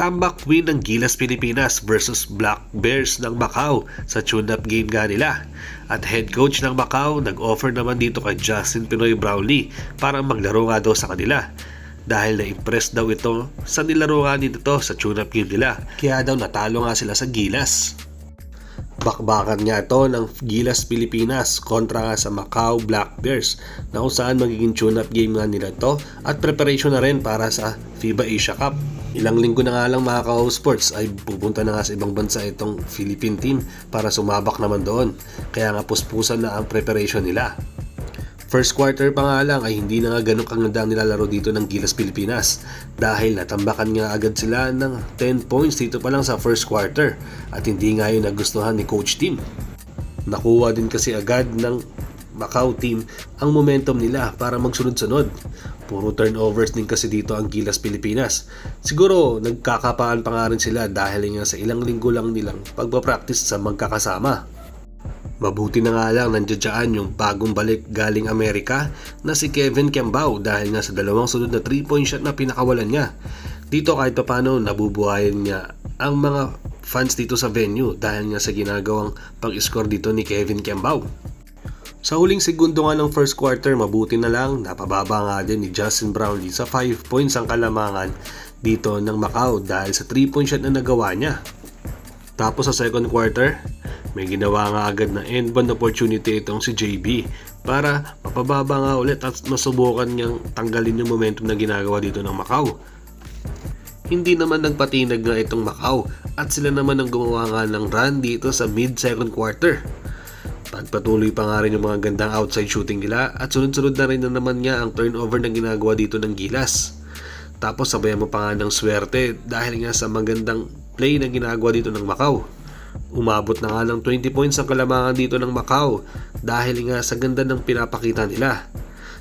Comeback win ng Gilas Pilipinas versus Black Bears ng Macau sa tune-up game nga nila. At head coach ng Macau nag-offer naman dito kay Justin Pinoy Brownlee para maglaro nga daw sa kanila. Dahil na-impress daw ito sa nilaro nga nito sa tune-up game nila. Kaya daw natalo nga sila sa Gilas. Bakbakan nga ito ng Gilas Pilipinas kontra nga sa Macau Black Bears na kung saan magiging tune-up game nga nila ito at preparation na rin para sa FIBA Asia Cup. Ilang linggo na nga lang mga ka-sports ay pupunta na nga sa ibang bansa itong Philippine team para sumabak naman doon. Kaya nga puspusan na ang preparation nila. First quarter pa nga lang ay hindi na nga ganun kaganda ang nilalaro dito ng Gilas Pilipinas dahil natambakan nga agad sila ng 10 points dito pa lang sa first quarter at hindi nga yun nagustuhan ni Coach Team. Nakuha din kasi agad ng Macau team ang momentum nila para magsunod-sunod. Puro turnovers din kasi dito ang Gilas Pilipinas. Siguro nagkakapaan pa nga rin sila dahil nga sa ilang linggo lang nilang pagpapractice sa magkakasama. Mabuti na nga lang nandiyan yung bagong balik galing Amerika na si Kevin Kembao dahil nga sa dalawang sunod na 3-point shot na pinakawalan niya. Dito kahit pa paano nabubuhayan niya ang mga fans dito sa venue dahil nga sa ginagawang pag-score dito ni Kevin Kembao. Sa huling segundo nga ng first quarter, mabuti na lang napababa nga din ni Justin Brownlee sa 5 points ang kalamangan dito ng Macau dahil sa 3-point shot na nagawa niya. Tapos sa second quarter, may ginawa nga agad na end one opportunity itong si JB para mapababa nga ulit at masubukan niyang tanggalin yung momentum na ginagawa dito ng Macau. Hindi naman nagpatinag nga itong Macau at sila naman ang gumawa nga ng run dito sa mid-second quarter. Pagpatuloy pa nga rin yung mga gandang outside shooting nila at sunod-sunod na rin na naman niya ang turnover na ginagawa dito ng Gilas. Tapos sabayan mo pa nga ng swerte dahil nga sa magandang play na ginagawa dito ng Macau. Umabot na nga ng 20 points ang kalamangan dito ng Macau dahil nga sa ganda ng pinapakita nila.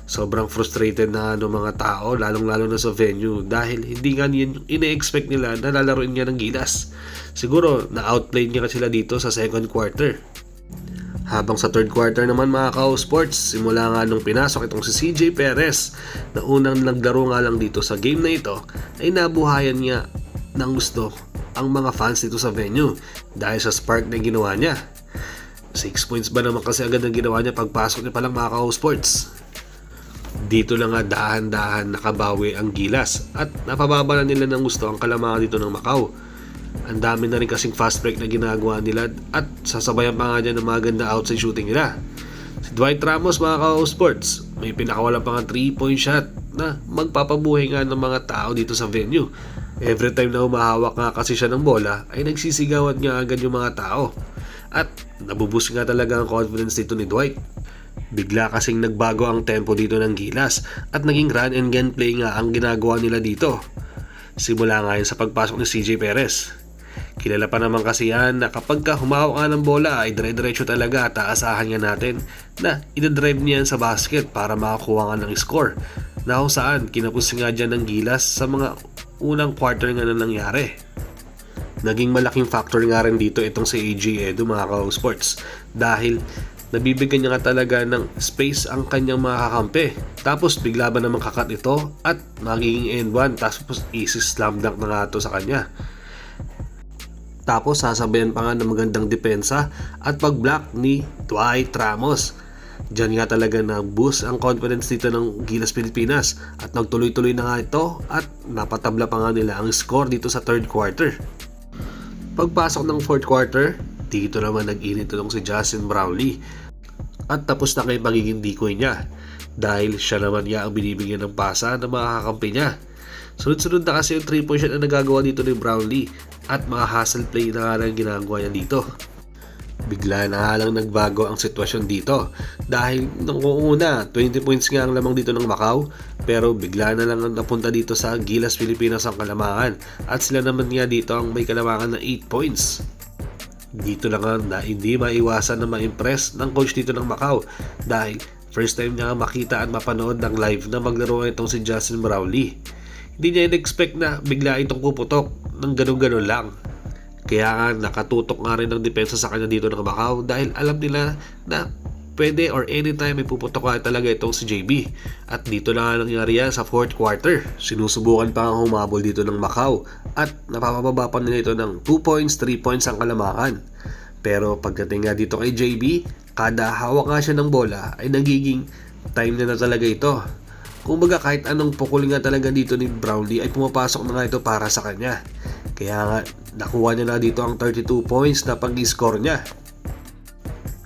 Sobrang frustrated na ng mga tao lalong-lalo na sa venue dahil hindi nga niyan yung ine-expect nila na lalaroin niya ng Gilas. Siguro na-outplay niya sila dito sa second quarter. Habang sa third quarter naman mga ka-sports, simula nga nung pinasok itong si CJ Perez na unang naglaro nga lang dito sa game na ito ay nabuhayan niya ng gusto ang mga fans dito sa venue dahil sa spark na ginawa niya. 6 points ba naman kasi agad ang ginawa niya pagpasok niya palang mga ka-sports. Dito lang nga dahan-dahan nakabawi ang Gilas at napababa na nila ng gusto ang kalamangan dito ng Macau. Ang dami na rin kasing fast break na ginagawa nila at sasabayan pa nga dyan ng mga ganda outside shooting nila. Si Dwight Ramos mga ka-sports, may pinakawalan pa nga 3-point shot na magpapabuhay nga ng mga tao dito sa venue. Every time na humahawak nga kasi siya ng bola ay nagsisigawan nga agad yung mga tao. At nabuboost nga talaga ang confidence dito ni Dwight. Bigla kasing nagbago ang tempo dito ng Gilas at naging run and gun play nga ang ginagawa nila dito. Simula nga yun sa pagpasok ni CJ Perez. Kilala pa naman kasi yan na kapag ka humawak ka ng bola ay dire-diretso talaga at aasahan nga natin na idadrive niya sa basket para makakuha nga ng score. Na kung saan kinapos nga dyan ng Gilas sa mga unang quarter nga na nangyari. Naging malaking factor nga rin dito itong si AJ Edu mga ka-sports dahil nabibigyan niya nga talaga ng space ang kanyang mga kakampi. Tapos bigla ba naman kakat ito at magiging end one tapos easy slam dunk na nga ito sa kanya. Tapos sasabayan pa nga ng magandang depensa at pag-block ni Dwight Ramos. Diyan nga talaga na-boost ang confidence dito ng Gilas Pilipinas at nagtuloy-tuloy na nga ito at napatabla pa nga nila ang score dito sa third quarter. Pagpasok ng fourth quarter, dito naman nag-init itong si Justin Brownlee at tapos na kay magiging decoy niya dahil siya naman niya ang binibigyan ng pasa ng mga kakampi niya. Sunod-sunod na kasi yung 3-point shot na nagagawa dito ni Brownlee at mga hustle play na nga lang ginagawa niya dito. Bigla na nga lang nagbago ang sitwasyon dito dahil nung una 20 points nga ang lamang dito ng Macau pero bigla na lang napunta dito sa Gilas Pilipinas ang kalamangan at sila naman nga dito ang may kalamangan na 8 points. Dito lang nga na hindi maiwasan na ma-impress ng coach dito ng Macau dahil first time niya makita at mapanood ng live na maglaro itong si Justin Brownlee. Hindi niya in-expect na bigla itong puputok ng ganun-ganun lang. Kaya nga nakatutok nga rin ng depensa sa kanya dito ng Macau dahil alam nila na pwede or anytime may puputok ka talaga itong si JB. At dito na nga nangyari yan sa 4th quarter. Sinusubukan pa nga humabol dito ng Macau at napapababa pa nila ito ng 2 points, 3 points ang kalamakan. Pero pagdating nga dito kay JB, kada hawak nga siya ng bola ay nagiging time na talaga ito. Kumbaga kahit anong pukul nga talaga dito ni Brownlee ay pumapasok na nga ito para sa kanya. Kaya nga nakuha niya na dito ang 32 points na pag-score niya.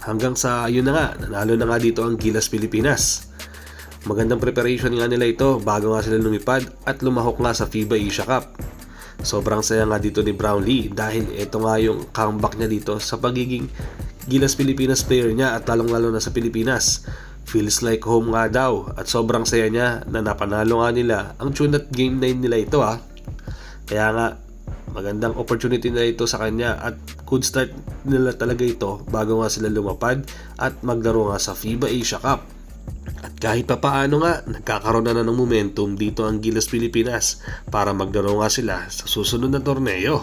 Hanggang sa yun na nga, nanalo na nga dito ang Gilas Pilipinas. Magandang preparation nga nila ito bago nga sila lumipad at lumahok nga sa FIBA Asia Cup. Sobrang saya nga dito ni Brownlee dahil ito nga yung comeback niya dito sa pagiging Gilas Pilipinas player niya at lalong-lalo na sa Pilipinas. Feels like home nga daw at sobrang saya niya na napanalo nga nila ang tune at game 9 nila ito Kaya nga magandang opportunity na ito sa kanya at good start nila talaga ito bago nga sila lumapad at maglaro nga sa FIBA Asia Cup. At kahit pa paano nga, nagkakaroon na ng momentum dito ang Gilas Pilipinas para maglaro nga sila sa susunod na torneo.